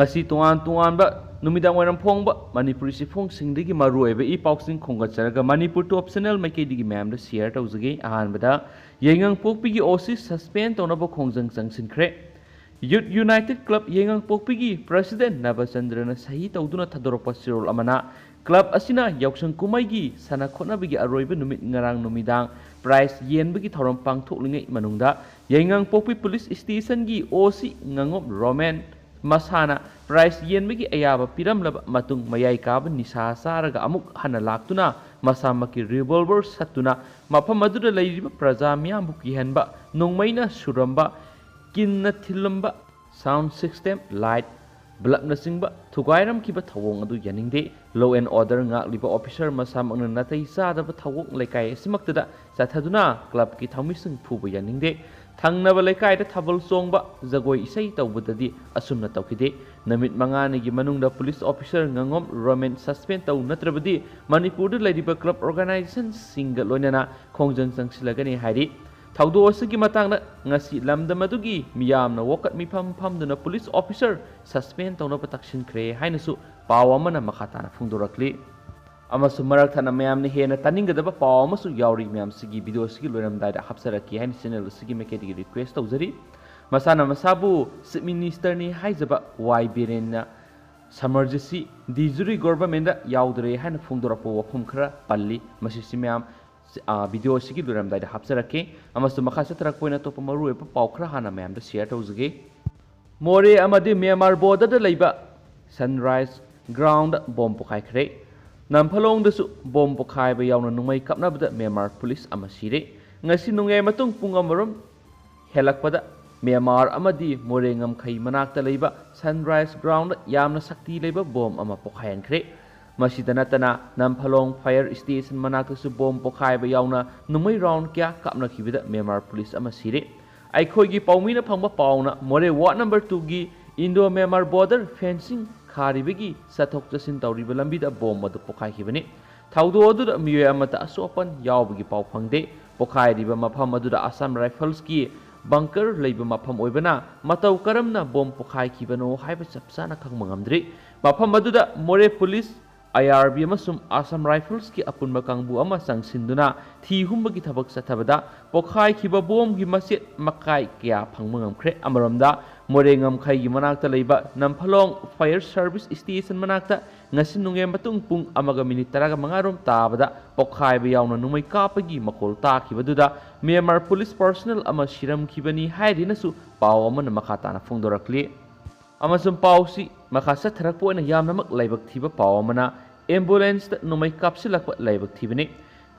ngasi toan ba numidang waram phongba manipuri si phong singdigi maruoiba I pauksing khongatjaraga manipur top channel maikeidigi ma'am da share tawjage ahanbada Yaingangpokpi OC suspend tonaba khongjang changsinkhre Youth United Club Yaingangpokpi President Nabachandrana sahi tawduna thadorpa sirol amana Club asina yausang kumaigi sana khonabigi aroiba numit ngarang numidang prize yenbagi thoram pangthoklingai manungda Yaingangpokpi Police Station gi OC ngangop Roman Masana prize yenbagi ayaba piramlaba matung mayai kaba nisha saraga amuk hana laktuna masamaki revolver satuna mafam aduda leiriba praja miyambu kihanba Nongmeina Suramle kinna thilamba sound system light Black Nasingba, Tugairam Kiba Tawong adu Yaninde, Law and Order Ngakliba Officer Masam on Natai Sada Tawong Lekai Simaktada, Sataduna, Club Kitamising Puba Yaninde, Tangnava Lekai the Tabal Songba, Zagoi Isaita Budadi, Asumna Taukide, Namit Mangani Gimanung the police officer Ngangom, Roman Suspenta Natrabadi, Manipur Ladyba Club Organization, Single Lonana, Kongjang Chasilaga Hari. Thaudo asigi matangna ngasi lamda madugi miyamna wokat mifam famduna police officer suspend tawna protection kre hainasu paw amana makhatana phungdorakli amasu marak thana mayamna hena taningadaba paw amasu yauri miyam sigi video sigi loiramdai da hapsaraki hain channel sigi mekedi request tawjari masana masabu minister ni haijaba wai Biren na Samarjit dijuri government da yaudre hain phungdorapo wakhum khara palli masisi miyam video sigi luram dai hapsarake amastu makhasa tarak poina to pamaru e pawkhra hana mayam da share tawjage more amadi Myanmar border da leiba sunrise ground bomb pokai khre namphalong da su bomb pokai ba yauna nungmai kapna bada Myanmar police amasire ngasi nungai matung pung amarom helakpada Myanmar amadi more ngam khai manakta leiba sunrise ground yamna sakti leiba bomb ama pokhayan khre Masidanatana Namphalong Fire Station Manakasu Bomb Pokhaiba Yauna Numai round kya kapna kibida Myanmar Police Amasire Aikhoigi Paumina Pamba Pauna More Ward number 2 gi Indo Myanmar border fencing Kharibigi Sathok Jasin Tauriba Lambida bomb madu Pokhai Kibani Thaudo Odu Miwe Amata Asopan Yawbigi Pau Phangde Pokhai Riba Mafam Aduda Assam Rifles ki bunker leiba mafam oibana matau karamna bomb pokhai kibano haiba chapsana khangmangamdri mafam aduda more police IRB amasum Assam Rifles ki apunba kangbu ama sangsinduna thi humbagi thabak sathabada pokhai kiba bom gi maset makai kya phangmangamkhre amaramda morengam khai gi manakta leiba Namphalong Fire Service Station manakta ngasin nunge matung pung amaga minute taraga mangarom tabada pokhai ba yauna numai kapagi makol ta kibaduda Myanmar police personnel ama shiram kibani hairinasu paw amana makhatana phongdorakli amasum pausi makasa tharakpo na yamnamak laibak thiba pawamana ambulance ta numai kapsilakpa laibak thibani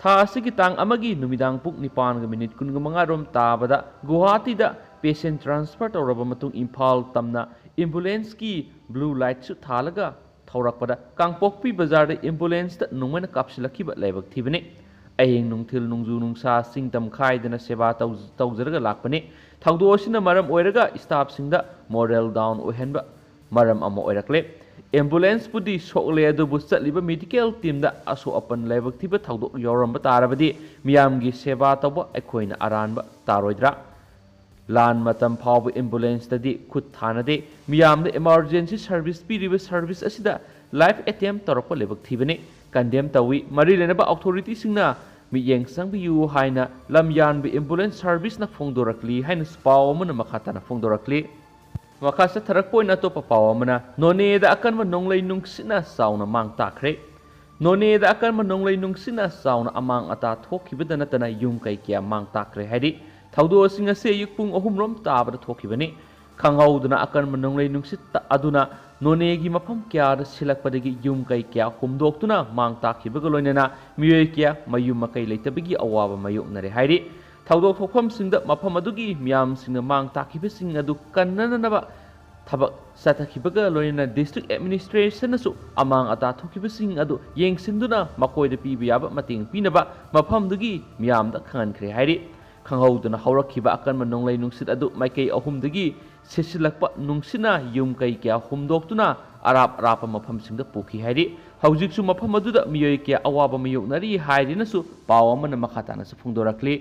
tha asigi tang amagi numidang puk nipan ga minute kun ga manga rom tabada Guwahati da patient transfer tawraba matung Imphal tamna ambulance ki blue light su thalaga thaurakpada Kangpokpi bazar da ambulance ta numai na kapsilakiba laibak thibani ayeng nungthil nungju nungsa singtam khaidana seba tawjaraga lakpani thaudo asina maram oiraga staff singda moral down ohenba maram ama oirakle ambulance pudi sokle adu busatliba medical team da aso apan laibak thiba thaudo yoramba tarabadi miyamgi seba tawba ekhoina aranba taroidra lan matam phawba ambulance tadi khut thanade miyamda emergency service piriba service asida life attempt torokpa laibak thibani condemn tawi mari lenaba authority singna miyeng sangbiyu haina lamyan bi ambulance service na phongdorakli haina spaw amana makhatana phongdorakli wakasa tharakpoina to papaw amana none da akanma nonglei nungsina sauna mang takhre none da akanma nonglei nungsina sauna amang ata thokhibadana tana yum kai kya mang takre haidi thaudo singa se yukpung ohumrom tabada thokhibani khanghauduna akanma nonglei nungsit aduna nonegi mafam kya da silakpadagi yum kai kya humdoktuna mang takhibaga loinana miyoi kya mayum makai leitabagi awaba mayoknare hairi thaudo thokpham singda mafam adugi miyam singna mang takhibasing adu kannanaba thabak satakhibaga loinana district administration asu amang ata thokibasing adu yengsinduna makoida pibiyaba mating pinaba mafam dugi miyam da khankhre hairi khanghauduna haurakhiba akanma nonglei nungsit adu maikei ahumdagi sesilakpa nungsina yum kai kya humdoktuna arap rapa mafam singda pukhi hairi haujiksu mafam aduda miyoi kya awaba mayoknari hairinasu pawamana makhatana su phungdorakli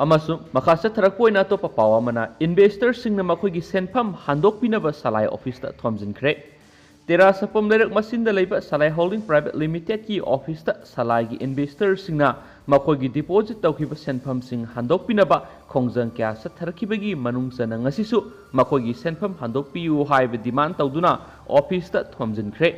ꯑꯃꯁꯨꯡ ꯃꯈꯥ ꯆꯠꯊꯔꯛꯄ ꯑꯣꯏꯅ ꯑꯇꯣꯞꯄ ꯄꯥꯎ ꯑꯃꯅ ꯏꯟꯚꯦꯁꯇꯔꯁꯤꯡꯅ ꯃꯈꯣꯏꯒꯤ ꯁꯦꯟꯐꯝ ꯍꯟꯗꯣꯛꯄꯤꯅꯕ ꯁꯂꯥꯏ ꯑꯣꯐꯤꯁꯇ ꯊꯣꯝꯖꯤꯟꯈ꯭ꯔꯦ꯫ ꯇꯦꯔꯥ ꯁꯄꯝ ꯂꯩꯔꯛ ꯃꯆꯤꯟꯗ ꯂꯩꯕ ꯁꯂꯥꯏ ꯍꯣꯜꯗꯤꯡ ꯄ꯭ꯔꯥꯏꯚꯦꯠ ꯂꯤꯃꯤꯇꯦꯗꯀꯤ ꯑꯣꯐꯤꯁꯇ ꯁꯂꯥꯏꯒꯤ ꯏꯟꯚꯦꯁꯇꯔꯁꯤꯡꯅ ꯃꯈꯣꯏꯒꯤ ꯗꯤꯄꯣꯖꯤꯠ ꯇꯧꯈꯤꯕ ꯁꯦꯟꯐꯝꯁꯤꯡ ꯍꯟꯗꯣꯛꯄꯤꯅꯕ ꯈꯣꯡꯖꯪ ꯀꯌꯥ ꯆꯠꯊꯔꯛꯈꯤꯕꯒꯤ ꯃꯅꯨꯡ ꯆꯟꯅ ꯉꯁꯤꯁꯨ ꯃꯈꯣꯏꯒꯤ ꯁꯦꯟꯐꯝ ꯍꯟꯗꯣꯛꯄꯤꯌꯨ ꯍꯥꯏꯕ ꯗꯤꯃꯥꯟ ꯇꯧꯗꯨꯅ ꯑꯣꯐꯤꯁꯇ ꯊꯣꯝꯖꯤꯟꯈ꯭ꯔꯦ꯫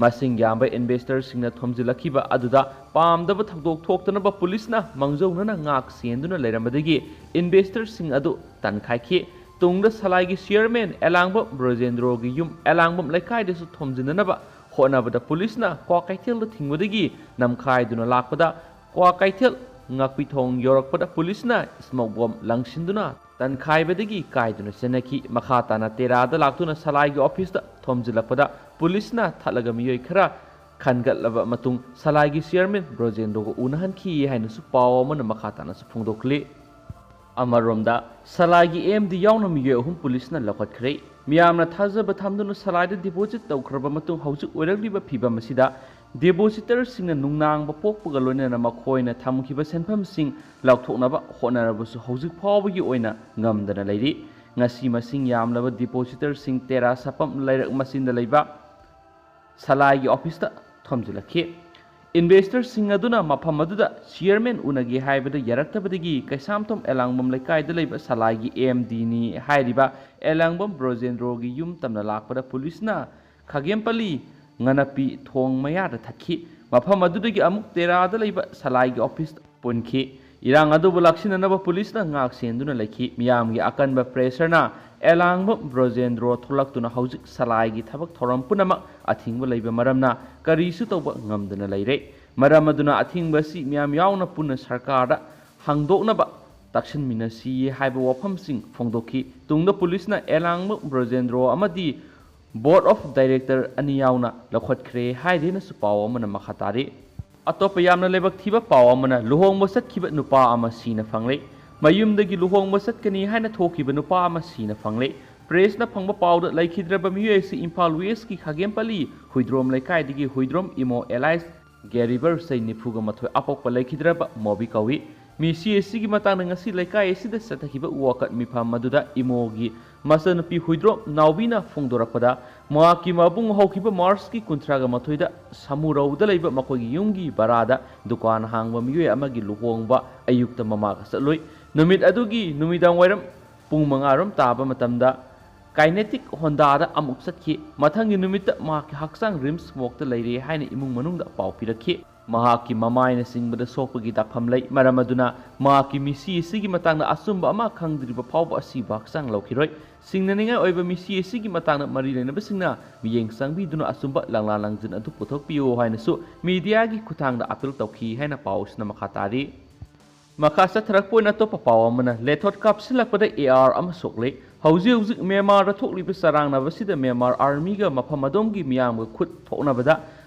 ꯃꯁꯤꯡ ꯌꯥꯝꯕ ꯏꯟꯚꯦꯁꯇꯔꯁꯤꯡꯅ ꯊꯣꯝꯖꯤꯜꯂꯛꯈꯤꯕ ꯑꯗꯨꯗ ꯄꯥꯝꯗꯕ ꯊꯧꯗꯣꯛ ꯊꯣꯛꯇꯅꯕ ꯄꯨꯂꯤꯁꯅ ꯃꯥꯡꯖꯧꯅꯅ ꯉꯥꯛ ꯁꯦꯟꯗꯨꯅ ꯂꯩꯔꯝꯕꯗꯒꯤ ꯏꯟꯚꯦꯁꯇꯔꯁꯤꯡ ꯑꯗꯨ ꯇꯟꯈꯥꯏꯈꯤ꯫ ꯇꯨꯡꯗ ꯁꯂꯥꯏꯒꯤ ꯆꯤꯌꯔꯃꯦꯟ ꯌꯥꯏꯉꯥꯡꯕꯝ ꯕ꯭ꯔꯣꯖꯦꯟꯗ꯭ꯔꯣꯒꯤ ꯌꯨꯝ ꯌꯥꯏꯉꯥꯡꯕꯝ ꯂꯩꯀꯥꯏꯗꯁꯨ ꯊꯣꯝꯖꯤꯟꯅꯅꯕ ꯍꯣꯠꯅꯕꯗ ꯄꯨꯂꯤꯁꯅ ꯀ꯭ꯋꯥꯀꯩꯊꯦꯜꯗ ꯊꯤꯡꯕꯗꯒꯤ ꯅꯝꯈꯥꯏꯗꯨꯅ ꯂꯥꯛꯄꯗ ꯀ꯭ꯋꯥꯀꯩꯊꯦꯜ ꯉꯥꯛꯄꯤꯊꯣꯡ ꯌꯧꯔꯛꯄꯗ ꯄꯨꯂꯤꯁꯅ ꯁ꯭ꯃꯣꯛ ꯕꯣꯝ ꯂꯪꯁꯤꯟꯗꯨꯅ ꯇꯟꯈꯥꯏꯕꯗꯒꯤ ꯀꯥꯏꯗꯨꯅ ꯆꯦꯟꯅꯈꯤ꯫ ꯃꯈꯥ ꯇꯥꯅ ꯇꯦꯔꯥꯗ ꯂꯥꯛꯇꯨꯅ ꯁꯂꯥꯏꯒꯤ ꯑꯣꯐꯤꯁꯇ ꯊꯣꯝꯖꯤꯜꯂꯛꯄꯗ ꯄꯨꯂꯤꯁꯅ ꯊꯠꯂꯒ ꯃꯤꯑꯣꯏ ꯈꯔ ꯈꯟꯒꯠꯂꯕ ꯃꯇꯨꯡ ꯁꯂꯥꯏꯒꯤ ꯆꯤꯌꯔꯃꯦꯟ ꯕ꯭ꯔꯣꯖꯦꯟꯗ꯭ꯔꯣꯒ ꯎꯅꯍꯟꯈꯤ ꯍꯥꯏꯅꯁꯨ ꯄꯥꯎ ꯑꯃꯅ ꯃꯈꯥ ꯇꯥꯅꯁꯨ ꯐꯣꯡꯗꯣꯛꯂꯤ꯫ ꯑꯃꯔꯣꯝꯗ ꯁꯂꯥꯏꯒꯤ ꯑꯦꯝꯗꯤ ꯌꯥꯎꯅ ꯃꯤꯑꯣꯏ 3 ꯄꯨꯂꯤꯁꯅ ꯂꯧꯈꯠꯈ꯭ꯔꯦ꯫ ꯃꯤꯌꯥꯝꯅ ꯊꯥꯖꯕ ꯊꯝꯗꯨꯅ ꯁꯂꯥꯏꯗ ꯗꯤꯄꯣꯖꯤꯠ ꯇꯧꯈ꯭ꯔꯕ ꯃꯇꯨꯡ ꯍꯧꯖꯤꯛ ꯑꯣꯏꯔꯛꯂꯤꯕ ꯐꯤꯚꯝ ꯑꯁꯤꯗ ꯗꯤꯄꯣꯖꯤꯇꯔꯁꯤꯡꯅ ꯅꯨꯡꯅꯥꯡꯕ ꯄꯣꯛꯄꯒ ꯂꯣꯏꯅꯅ ꯃꯈꯣꯏꯅ ꯊꯝꯈꯤꯕ ꯁꯦꯟꯐꯝꯁꯤꯡ ꯂꯧꯊꯣꯛꯅꯕ ꯍꯣꯠꯅꯔꯕꯁꯨ ꯍꯧꯖꯤꯛ ꯐꯥꯎꯕꯒꯤ ꯑꯣꯏꯅ ꯉꯝꯗꯅ ꯂꯩꯔꯤ꯫ ꯉꯁꯤ ꯃꯁꯤꯡ ꯌꯥꯝꯂꯕ ꯗꯤꯄꯣꯖꯤꯇꯔꯁꯤꯡ ꯇꯦꯔꯥ ꯁꯄꯝ ꯂꯩꯔꯛ ꯃꯆꯤꯟꯗ ꯂꯩꯕ ꯁꯂꯥꯏꯒꯤ ꯑꯣꯐꯤꯁꯇ ꯊꯣꯝꯖꯤꯜꯂꯛꯈꯤ꯫ ꯏꯟꯚꯦꯁꯇꯔꯁꯤꯡ ꯑꯗꯨꯅ ꯃꯐꯝ ꯑꯗꯨꯗ ꯆꯤꯌꯔꯃꯦꯟ ꯎꯅꯒꯦ ꯍꯥꯏꯕꯗ ꯌꯥꯔꯛꯇꯕꯗꯒꯤ ꯀꯩꯁꯥꯝꯊꯣꯡ ꯌꯥꯏꯉꯥꯡꯕꯝ ꯂꯩꯀꯥꯏꯗ ꯂꯩꯕ ꯁꯂꯥꯏꯒꯤ ꯑꯦꯝꯗꯤꯅꯤ ꯍꯥꯏꯔꯤꯕ ꯌꯥꯏꯉꯥꯡꯕꯝ ꯕ꯭ꯔꯣꯖꯦꯟꯗ꯭ꯔꯣꯒꯤ ꯌꯨꯝ ꯇꯝꯅ ꯂꯥꯛꯄꯗ ꯄꯨꯂꯤꯁꯅ ꯈꯥꯒꯦꯝꯄꯜꯂꯤ ꯉꯅꯞꯄꯤ ꯊꯣꯡ ꯃꯌꯥꯗ ꯊꯠꯈꯤ꯫ ꯃꯐꯝ ꯑꯗꯨꯗꯒꯤ ꯑꯃꯨꯛ ꯇꯦꯔꯥꯗ ꯂꯩꯕ ꯁꯂꯥꯏꯒꯤ ꯑꯣꯐꯤꯁꯇ ꯄꯨꯟꯈꯤ꯫ ꯏꯔꯥꯡ ꯑꯗꯨꯕꯨ ꯂꯥꯛꯁꯤꯟꯅꯅꯕ ꯄꯨꯂꯤꯁꯅ ꯉꯥꯛ ꯁꯦꯟꯗꯨꯅ ꯂꯩꯈꯤ꯫ ꯃꯤꯌꯥꯝꯒꯤ ꯑꯀꯟꯕ ꯄ꯭ꯔꯦꯁꯔꯅ ꯌꯥꯏꯉꯥꯡꯕꯝ ꯕ꯭ꯔꯣꯖꯦꯟꯗ꯭ꯔꯣ ꯊꯣꯛꯂꯛꯇꯨꯅ ꯍꯧꯖꯤꯛ ꯁꯂꯥꯏꯒꯤ ꯊꯕꯛ ꯊꯧꯔꯝ ꯄꯨꯝꯅꯃꯛ ꯑꯊꯤꯡꯕ ꯂꯩꯕ ꯃꯔꯝꯅ ꯀꯔꯤꯁꯨ ꯇꯧꯕ ꯉꯝꯗꯅ ꯂꯩꯔꯦ꯫ ꯃꯔꯝ ꯑꯗꯨꯅ ꯑꯊꯤꯡꯕ ꯑꯁꯤ ꯃꯤꯌꯥꯝ ꯌꯥꯎꯅ ꯄꯨꯟꯅ ꯁꯔꯀꯥꯔꯗ ꯍꯪꯗꯣꯛꯅꯕ ꯇꯛꯁꯤꯟꯃꯤꯟꯅꯁꯤ ꯍꯥꯏꯕ ꯋꯥꯐꯝꯁꯤꯡ ꯐꯣꯡꯗꯣꯛꯈꯤ꯫ ꯇꯨꯡꯗ ꯄꯨꯂꯤꯁꯅ ꯌꯥꯏꯉꯥꯡꯕꯝ ꯕ꯭ꯔꯣꯖꯦꯟꯗ꯭ꯔꯣ ꯑꯃꯗꯤ ꯕꯣꯔꯗ ꯑꯣꯐ ꯗꯥꯏꯔꯦꯛꯇꯔ 2 ꯌꯥꯎꯅ ꯂꯧꯈꯠꯈ꯭ꯔꯦ ꯍꯥꯏꯔꯦꯅꯁꯨ ꯄꯥꯎ ꯑꯃꯅ ꯃꯈꯥ ꯇꯥꯔꯤ꯫ ꯑꯇꯣꯞꯄ ꯌꯥꯝꯅ ꯂꯥꯏꯕꯛ ꯊꯤꯕ ꯄꯥꯎ ꯑꯃꯅ ꯂꯨꯍꯣꯡꯕ ꯆꯠꯈꯤꯕ ꯅꯨꯄꯥ ꯑꯃ ꯁꯤꯅ ꯐꯪꯂꯦ꯫ ꯃꯌꯨꯝꯗꯒꯤ ꯂꯨꯍꯣꯡꯕ ꯆꯠꯀꯅꯤ ꯍꯥꯏꯅ ꯊꯣꯛꯈꯤꯕ ꯅꯨꯄꯥ ꯑꯃ ꯁꯤꯅ ꯐꯪꯂꯦ꯫ ꯄ꯭ꯔꯦꯁꯅ ꯐꯪꯕ ꯄꯥꯎꯗ ꯂꯩꯈꯤꯗ꯭ꯔꯕ ꯃꯤꯑꯣꯏ ꯑꯁꯤ ꯏꯝꯐꯥꯜ ꯋꯦꯁꯀꯤ ꯈꯥꯒꯦꯝꯄꯜꯂꯤ ꯍꯨꯏꯗ꯭ꯔꯣꯝ ꯂꯩꯀꯥꯏꯗꯒꯤ ꯍꯨꯏꯗ꯭ꯔꯣꯝ ꯏꯃꯣ ꯑꯦꯂꯥꯏꯁ ꯒꯦꯔꯤꯕꯔ ꯆꯍꯤ 42 ꯑꯄꯣꯛꯄ ꯂꯩꯈꯤꯗ꯭ꯔꯕ ꯃꯣꯕꯤ ꯀꯧꯏ꯫ ꯃꯤꯁꯤ ꯑꯁꯤꯒꯤ ꯃꯇꯥꯡꯗ ꯉꯁꯤ ꯂꯩꯀꯥꯏ ꯑꯁꯤꯗ ꯆꯠꯊꯈꯤꯕ ꯋꯥꯀꯠ ꯃꯤꯐꯝ ꯑꯗꯨꯗ ꯏꯃꯣꯒꯤ ꯃꯆꯟꯅꯨꯄꯤ ꯍꯨꯏꯗ꯭ꯔꯣꯝ ꯅꯥꯎꯕꯤꯅ ꯐꯣꯡꯗꯣꯔꯛꯄꯗ ꯃꯍꯥꯛꯀꯤ ꯃꯕꯨꯡ ꯍꯧꯈꯤꯕ ꯃꯥꯔꯆꯀꯤ 31ꯗ ꯁꯃꯨꯔꯧꯗ ꯂꯩꯕ ꯃꯈꯣꯏꯒꯤ ꯌꯨꯝꯒꯤ ꯕꯔꯥꯗ ꯗꯨꯀꯥꯟ ꯍꯥꯡꯕ ꯃꯤꯑꯣꯏ ꯑꯃꯒꯤ ꯂꯨꯍꯣꯡꯕ ꯑꯌꯨꯛꯇ ꯃꯃꯥꯒ ꯆꯠꯂꯨꯏ꯫ ꯅꯨꯃꯤꯠ ꯑꯗꯨꯒꯤ ꯅꯨꯃꯤꯗꯥꯡꯋꯥꯏꯔꯝ ꯄꯨꯡ 5 ꯇꯥꯕ ꯃꯇꯝꯗ ꯀꯥꯏꯅꯦꯇꯤꯛ ꯍꯣꯟꯗꯥꯗ ꯑꯃꯨꯛ ꯆꯠꯈꯤ꯫ ꯃꯊꯪꯒꯤ ꯅꯨꯃꯤꯠꯇ ꯃꯍꯥꯛꯀꯤ ꯍꯛꯆꯥꯡ ꯔꯤꯝꯁ ꯋꯥꯔꯛꯇ ꯂꯩꯔꯦ ꯍꯥꯏꯅ ꯏꯃꯨꯡ ꯃꯅꯨꯡꯗ ꯄꯥꯎ ꯄꯤꯔꯛꯈꯤ꯫ ꯃꯍꯥꯛꯀꯤ ꯃꯃꯥꯏꯅ ꯆꯤꯡꯕꯗ ꯁꯣꯛꯄꯒꯤ ꯗꯥꯛꯐꯝ ꯂꯩ꯫ ꯃꯔꯝ ꯑꯗꯨꯅ ꯃꯍꯥꯛꯀꯤ ꯃꯤꯁꯤ ꯑꯁꯤꯒꯤ ꯃꯇꯥꯡꯗ ꯑꯆꯨꯝꯕ ꯑꯃ ꯈꯪꯗ꯭ꯔꯤꯕ ꯐꯥꯎꯕ ꯑꯁꯤꯕꯨ ꯍꯛꯆꯥꯡ ꯂꯧꯈꯤꯔꯣꯏ꯫ ꯆꯤꯡꯅꯅꯤꯡꯉꯥꯏ ꯑꯣꯏꯕ ꯃꯤꯁꯤ ꯑꯁꯤꯒꯤ ꯃꯇꯥꯡꯗ ꯃꯔꯤ ꯂꯩꯅꯕꯁꯤꯡꯅ ꯃꯤꯠꯌꯦꯡ ꯆꯪꯕꯤꯗꯨꯅ ꯑꯆꯨꯝꯕ ꯂꯪꯂꯥ ꯂꯪꯖꯤꯟ ꯑꯗꯨ ꯄꯨꯊꯣꯛꯄꯤꯌꯨ ꯍꯥꯏꯅꯁꯨ ꯃꯤꯗꯤꯌꯥꯒꯤ ꯈꯨꯠꯊꯥꯡꯗ ꯑꯄꯤꯜ ꯇꯧꯈꯤ ꯍꯥꯏꯅ ꯄꯥꯎ ꯑꯁꯤꯅ ꯃꯈꯥ ꯇꯥꯔꯤ꯫ ꯃꯈꯥ ꯆꯠꯊꯔꯛꯄ ꯑꯣꯏꯅ ꯑꯇꯣꯞꯄ ꯄꯥꯎ ꯑꯃꯅ ꯂꯦꯊꯣꯠ ꯀꯥꯞꯁꯤꯜꯂꯛꯄꯗ AR ꯑꯃ ꯁꯣꯛꯂꯦ꯫ ꯍꯧꯖꯤꯛ ꯃ꯭ꯌꯥꯟꯃꯥꯔꯗ ꯊꯣꯛꯂꯤꯕ ꯆꯔꯥꯡꯅꯕꯁꯤꯗ ꯃ꯭ꯌꯥꯟꯃꯥꯔ ꯑꯥꯔꯃꯤꯒ ꯃꯐꯝ ꯑꯗꯣꯝꯒꯤ ꯃꯤꯌꯥꯝꯒ ꯈꯨꯠ ꯊꯣꯛꯅꯕꯗ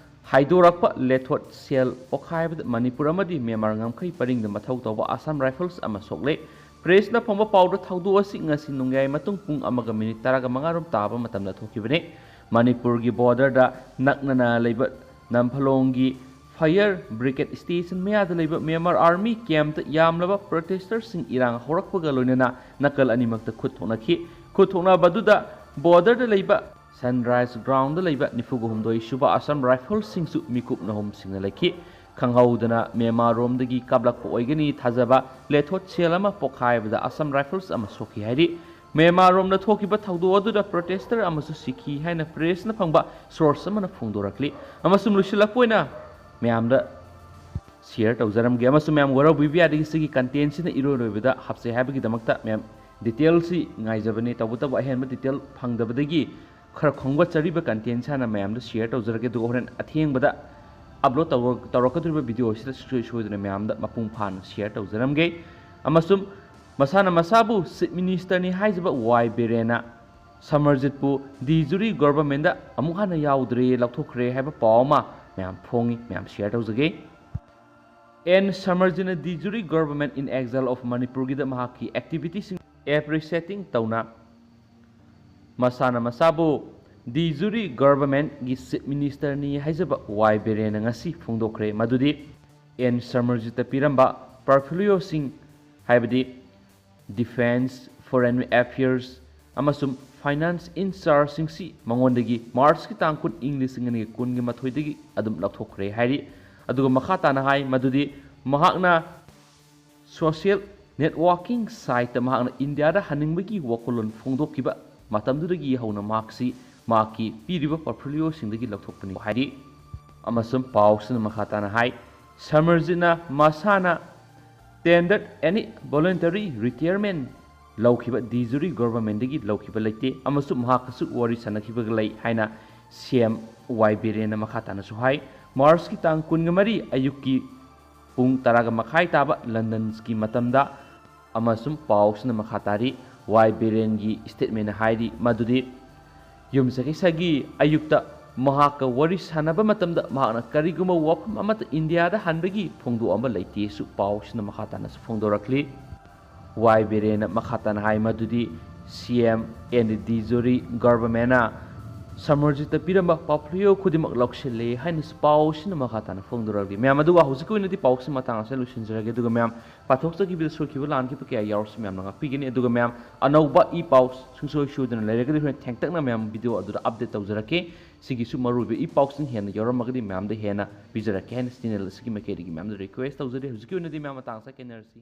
ꯍꯥꯏꯗꯣꯔꯛꯄ ꯂꯦꯊꯣꯠ ꯁꯦꯜ ꯄꯣꯈꯥꯏꯕꯗ ꯃꯅꯤꯄꯨꯔ ꯑꯃꯗꯤ ꯃ꯭ꯌꯥꯟꯃꯥꯔ ꯉꯝꯈꯩ ꯄꯔꯤꯡꯗ ꯃꯊꯧ ꯇꯧꯕ ꯑꯁꯥꯝ ꯔꯥꯏꯐꯜꯁ ꯑꯃ ꯁꯣꯛꯂꯦ꯫ ꯄ꯭ꯔꯦꯁꯅ ꯐꯪꯕ ꯄꯥꯎꯗ ꯊꯧꯗꯣꯛ ꯑꯁꯤ ꯉꯁꯤ ꯅꯣꯡꯌꯥꯏ ꯃꯇꯨꯡ ꯄꯨꯡ 1:15 ꯇꯥꯕ ꯃꯇꯝꯗ ꯊꯣꯛꯈꯤꯕꯅꯤ꯫ ꯃꯅꯤꯄꯨꯔꯒꯤ ꯕꯣꯔꯗꯔꯗ ꯅꯛꯅꯅ ꯂꯩꯕ ꯅꯝꯐꯂꯣꯡꯒꯤ ꯐꯥꯌꯔ ꯕ꯭ꯔꯤꯒꯦꯗ ꯁ꯭ꯇꯦꯁꯟ ꯃꯌꯥꯗ ꯂꯩꯕ ꯃ꯭ꯌꯥꯟꯃꯥꯔ ꯑꯥꯔꯃꯤ ꯀꯦꯝꯞꯇ ꯌꯥꯝꯂꯕ ꯄ꯭ꯔꯣꯇꯦꯁꯇꯔꯁꯤꯡ ꯏꯔꯥꯡ ꯍꯧꯔꯛꯄꯒ ꯂꯣꯏꯅꯅ ꯅꯥꯀꯜ ꯑꯅꯤꯃꯛꯇ ꯈꯨꯠ ꯊꯣꯛꯅꯈꯤ꯫ ꯈꯨꯠ ꯊꯣꯛꯅꯕꯗꯨꯗ ꯕꯣꯔꯗꯔꯗ ꯂꯩꯕ ꯁꯟꯔꯥꯏꯖ ꯒ꯭ꯔꯥꯎꯟꯗ ꯂꯩꯕ 93 ꯁꯨꯕ ꯑꯁꯥꯝ ꯔꯥꯏꯐꯜꯁꯤꯡꯁꯨ ꯃꯤꯀꯨꯞ ꯅꯍꯨꯝꯁꯤꯡꯅ ꯂꯩꯈꯤ꯫ ꯈꯪꯍꯧꯗꯅ ꯃ꯭ꯌꯥꯟꯃꯥꯔꯔꯣꯝꯗꯒꯤ ꯀꯥꯞꯂꯛꯄ ꯑꯣꯏꯒꯅꯤ ꯊꯥꯖꯕ ꯂꯦꯊꯣꯠ ꯁꯦꯜ ꯑꯃ ꯄꯣꯈꯥꯏꯕꯗ ꯑꯁꯥꯝ ꯔꯥꯏꯐꯜꯁ ꯑꯃ ꯁꯣꯛꯈꯤ ꯍꯥꯏꯔꯤ꯫ ꯃ꯭ꯌꯥꯟꯃꯥꯔꯔꯣꯝꯗ ꯊꯣꯛꯈꯤꯕ ꯊꯧꯗꯣꯛ ꯑꯗꯨꯗ ꯄ꯭ꯔꯣꯇꯦꯁꯇꯔ ꯑꯃꯁꯨ ꯁꯤꯈꯤ ꯍꯥꯏꯅ ꯄ꯭ꯔꯦꯁꯅ ꯐꯪꯕ ꯁꯣꯔꯁ ꯑꯃꯅ ꯐꯣꯡꯗꯣꯔꯛꯂꯤ꯫ ꯑꯃꯁꯨꯡ ꯂꯣꯏꯁꯤꯜꯂꯛꯄ ꯑꯣꯏꯅ ꯃꯌꯥꯝꯗ ꯁꯤꯌꯔ ꯇꯧꯖꯔꯝꯒꯦ ꯑꯃꯁꯨꯡ ꯃꯌꯥꯝ ꯋꯥꯔꯧꯕꯤꯕ ꯌꯥꯗꯦ ꯁꯤꯒꯤ ꯀꯟꯇꯦꯟꯁꯤꯅ ꯏꯔꯣꯏꯕꯗ ꯍꯥꯞꯆꯩ ꯍꯥꯏꯕꯒꯤꯗꯃꯛꯇ ꯃꯌꯥꯝ ꯗꯤꯇꯦꯜꯁꯤ ꯉꯥꯏꯖꯕꯅꯤ꯫ ꯇꯧꯕꯇꯕꯨ ꯑꯍꯦꯟꯕ ꯗꯤꯇꯦꯜ ꯐꯪꯗꯕꯗꯒꯤ ꯈꯔ ꯈꯣꯡꯒꯠꯆꯔꯤꯕ ꯀꯟꯇꯦꯟꯁꯤ ꯍꯥꯟꯅ ꯃꯌꯥꯝꯗ ꯁꯤꯌꯔ ꯇꯧꯖꯔꯒꯦ ꯑꯗꯨꯒ ꯍꯣꯔꯦꯟ ꯑꯊꯦꯡꯕꯗ ꯑꯞꯂꯣꯗ ꯇꯧꯔꯛꯀꯗꯧꯔꯤꯕ ꯚꯤꯗꯤꯑꯣ ꯑꯁꯤꯗ ꯁꯣꯏꯗꯅ ꯃꯌꯥꯝꯗ ꯃꯄꯨꯡ ꯐꯥꯅ ꯁꯤꯌꯔ ꯇꯧꯖꯔꯝꯒꯦ꯫ ꯑꯃꯁꯨꯡ ꯃꯁꯥꯅ ꯃꯁꯥꯕꯨ ꯆꯤꯞ ꯃꯤꯅꯤꯁꯇꯔꯅꯤ ꯍꯥꯏꯖꯕ ꯕꯤꯔꯦꯟꯅ ꯁꯃꯔꯖꯤꯠꯄꯨ ꯗꯤ ꯖꯨꯔꯤ ꯒꯚꯔꯟꯃꯦꯟꯗ ꯑꯃꯨꯛ ꯍꯟꯅ ꯌꯥꯎꯗ꯭ꯔꯦ ꯂꯧꯊꯣꯛꯈ꯭ꯔꯦ ꯍꯥꯏꯕ ꯄꯥꯎ ꯑꯃ ꯃꯌꯥꯝ ꯐꯣꯡꯉꯤ ꯃꯌꯥꯝ ꯁꯤꯌꯔ ꯇꯧꯖꯒꯦ꯫ ꯁꯃꯔꯖꯤꯠꯅ ꯗꯤ ꯖꯨꯔꯤ ꯒꯚꯔꯟꯃꯦꯟ ꯏꯟ ꯑꯦꯛꯖꯥꯏꯜ ꯑꯣꯐ ꯃꯅꯤꯄꯨꯔꯒꯤꯗ ꯃꯍꯥꯛꯀꯤ ꯑꯦꯛꯇꯤꯚꯤꯇꯤꯁꯤꯡ ꯑꯦꯄ꯭ꯔꯤꯁꯤꯌꯦꯇꯤꯡ ꯇꯧꯅ ꯃꯁꯥꯅ ꯃꯁꯥꯕꯨ ꯗꯤ ꯖꯨꯔꯤ ꯒꯚꯔꯟꯃꯦꯟꯠꯒꯤ ꯆꯤꯞ ꯃꯤꯅꯤꯁꯇꯔꯅꯤ ꯍꯥꯏꯖꯕ ꯕꯤꯔꯦꯟꯅ ꯉꯁꯤ ꯐꯣꯡꯗꯣꯛꯈ꯭ꯔꯦ ꯃꯗꯨꯗꯤ ꯁꯃꯔꯖꯤꯠꯇ ꯄꯤꯔꯝꯕ ꯄꯣꯔꯐꯣꯂꯤꯌꯣꯁꯤꯡ ꯍꯥꯏꯕꯗꯤ ꯗꯤꯐꯦꯟꯁ, ꯐꯣꯔꯦꯟ ꯑꯦꯐꯤꯌꯔꯁ ꯑꯃꯁꯨꯡ ꯐꯥꯏꯅꯥꯟꯁ ꯏꯟꯆꯥꯔꯖꯁꯤꯡꯁꯤ ꯃꯉꯣꯟꯗꯒꯤ ꯃꯥꯔꯆꯀꯤ ꯇꯥꯡ 10 ꯏꯪ 2012 ꯑꯗꯨꯝ ꯂꯧꯊꯣꯛꯈ꯭ꯔꯦ ꯍꯥꯏꯔꯤ꯫ ꯑꯗꯨꯒ ꯃꯈꯥ ꯇꯥꯅ ꯍꯥꯏ ꯃꯗꯨꯗꯤ ꯃꯍꯥꯛꯅ ꯁꯣꯁꯤꯌꯦꯜ ꯅꯦꯠꯋꯥꯔꯀꯤꯡ ꯁꯥꯏꯠꯇ ꯃꯍꯥꯛꯅ ꯏꯟꯗꯤꯌꯥꯗ ꯍꯟꯅꯤꯡꯕꯒꯤ ꯋꯥꯈꯜꯂꯣꯟ ꯐꯣꯡꯗꯣꯛꯈꯤꯕ ꯃꯇꯝꯗꯨꯗꯒꯤ ꯍꯧꯅ ꯃꯍꯥꯛꯀꯤ ꯄꯤꯔꯤꯕ ꯄꯣꯔꯠꯐꯣꯂꯤꯑꯣꯁꯤꯡꯗꯒꯤ ꯂꯧꯊꯣꯛꯄꯅꯤ ꯍꯥꯏꯔꯤ꯫ ꯑꯃꯁꯨꯡ ꯄꯥꯎꯁꯤꯅ ꯃꯈꯥ ꯇꯥꯅ ꯍꯥꯏ ꯁꯃꯔꯖꯤꯠꯅ ꯃꯁꯥꯅ ꯇꯦꯟꯗꯔ ꯑꯦꯅꯤ ꯚꯣꯂꯨꯟꯇꯔꯤ ꯔꯤꯇꯥꯌꯔꯃꯦꯟ ꯂꯧꯈꯤꯕ ꯗꯤꯖꯨꯔꯤ ꯒꯣꯚꯔꯟꯃꯦꯟꯇꯗꯒꯤ ꯂꯧꯈꯤꯕ ꯂꯩꯇꯦ ꯑꯃꯁꯨꯡ ꯃꯍꯥꯛꯀꯁꯨ ꯋꯥꯔꯤ ꯁꯥꯅꯈꯤꯕ ꯂꯩ ꯍꯥꯏꯅ ꯁꯤꯑꯦꯝ ꯋꯥꯏ ꯕꯤꯔꯦꯟꯅ ꯃꯈꯥ ꯇꯥꯅꯁꯨ ꯍꯥꯏ꯫ ꯃꯥꯔꯆꯀꯤ ꯇꯥꯡ 13 ꯑꯌꯨꯛꯀꯤ ꯄꯨꯡ 10:30 ꯇꯥꯕ ꯂꯟꯗꯟꯒꯤ ꯃꯇꯝꯗ ꯑꯃꯁꯨꯡ ꯄꯥꯎꯁꯤꯅ ꯃꯈꯥ ꯇꯥꯔꯤ ꯋꯥꯏ ꯕꯤꯔꯦꯟꯒꯤ ꯁ꯭ꯇꯦꯠꯃꯦꯟꯇ ꯍꯥꯏꯔꯤ ꯃꯗꯨꯗꯤ ꯌꯨꯝꯁꯀꯩꯁꯒꯤ ꯑꯌꯨꯛꯇ ꯃꯍꯥꯛꯀ ꯋꯥꯔꯤ ꯁꯥꯅꯕ ꯃꯇꯝꯗ ꯃꯍꯥꯛꯅ ꯀꯔꯤꯒꯨꯝꯕ ꯋꯥꯐꯝ ꯑꯃꯠꯇ ꯏꯟꯗꯤꯌꯥꯗ ꯍꯟꯕꯒꯤ ꯐꯣꯡꯗꯣꯛꯑꯝꯕ ꯂꯩꯇꯦꯁꯨ ꯄꯥꯎꯁꯤꯅ ꯃꯈꯥ ꯇꯥꯅꯁꯨ ꯐꯣꯡꯗꯣꯔꯛꯂꯤ꯫ ꯋꯥꯏ ꯕꯤꯔꯦꯟꯅ ꯃꯈꯥ ꯇꯥꯅ ꯍꯥꯏ ꯃꯗꯨꯗꯤ ꯁꯤꯑꯦꯝ ꯑꯦꯟ ꯗꯤ ꯖꯨꯔꯤ ꯒꯚꯔꯟꯃꯦꯟꯠꯅ ꯁꯃꯔꯖꯤꯠꯇ ꯄꯤꯔꯝꯕ ꯄꯣꯔꯠꯐꯣꯂꯤꯑꯣ ꯈꯨꯗꯤꯡꯃꯛ ꯂꯧꯁꯤꯜꯂꯦ ꯍꯥꯏꯅꯁꯨ ꯄꯥꯎꯁꯤꯅ ꯃꯈꯥ ꯇꯥꯅ ꯐꯣꯡꯗꯣꯔꯛꯂꯤ꯫ ꯃꯌꯥꯝ ꯑꯗꯨꯒ ꯍꯧꯖꯤꯛꯀꯤ ꯑꯣꯏꯅꯗꯤ ꯄꯥꯎꯁꯤ ꯃꯇꯥꯡ ꯑꯁꯤꯗ ꯂꯣꯏꯁꯤꯟꯖꯔꯒꯦ ꯑꯗꯨꯒ ꯃꯌꯥꯝ ꯄꯥꯊꯣꯛꯆꯈꯤꯕꯗ ꯁꯣꯏꯈꯤꯕ ꯂꯥꯟꯈꯤꯕ ꯀꯌꯥ ꯌꯥꯎꯔꯁꯨ ꯃꯌꯥꯝꯅ ꯉꯥꯛꯄꯤꯒꯅꯤ ꯑꯗꯨꯒ ꯃꯌꯥꯝ ꯑꯅꯧꯕ ꯏ ꯄꯥꯎ ꯁꯨꯡꯁꯣꯏ ꯁꯣꯏꯗꯅ ꯂꯩꯔꯒꯗꯤ ꯍꯣꯔꯦꯟ ꯊꯦꯡꯇꯛꯅ ꯃꯌꯥꯝ ꯚꯤꯗꯤꯑꯣ ꯑꯗꯨꯗ ꯑꯞꯗꯦꯠ ꯇꯧꯖꯔꯛꯀꯦ꯫ ꯁꯤꯒꯤꯁꯨ ꯃꯔꯨꯑꯣꯏꯕ ꯏ ꯄꯥꯎꯁꯤꯡ ꯍꯦꯟꯅ ꯌꯥꯎꯔꯝꯃꯒꯗꯤ ꯃꯌꯥꯝꯗ ꯍꯦꯟꯅ ꯄꯤꯖꯔꯛꯀꯦ ꯍꯥꯏꯅ ꯆꯦꯅꯦꯜ ꯑꯁꯤꯒꯤ ꯃꯥꯏꯀꯩꯗꯒꯤ ꯃꯌꯥꯝꯗ ꯔꯤꯀ꯭ꯋꯦꯁ ꯇꯧꯖꯔꯤ꯫ ꯍꯧꯖꯤꯛꯀꯤ ꯑꯣꯏꯅꯗꯤ ꯃꯌꯥꯝ ꯃꯇꯥꯡ ꯑꯁꯤꯗ ꯀꯦꯟꯅꯔꯁꯤ꯫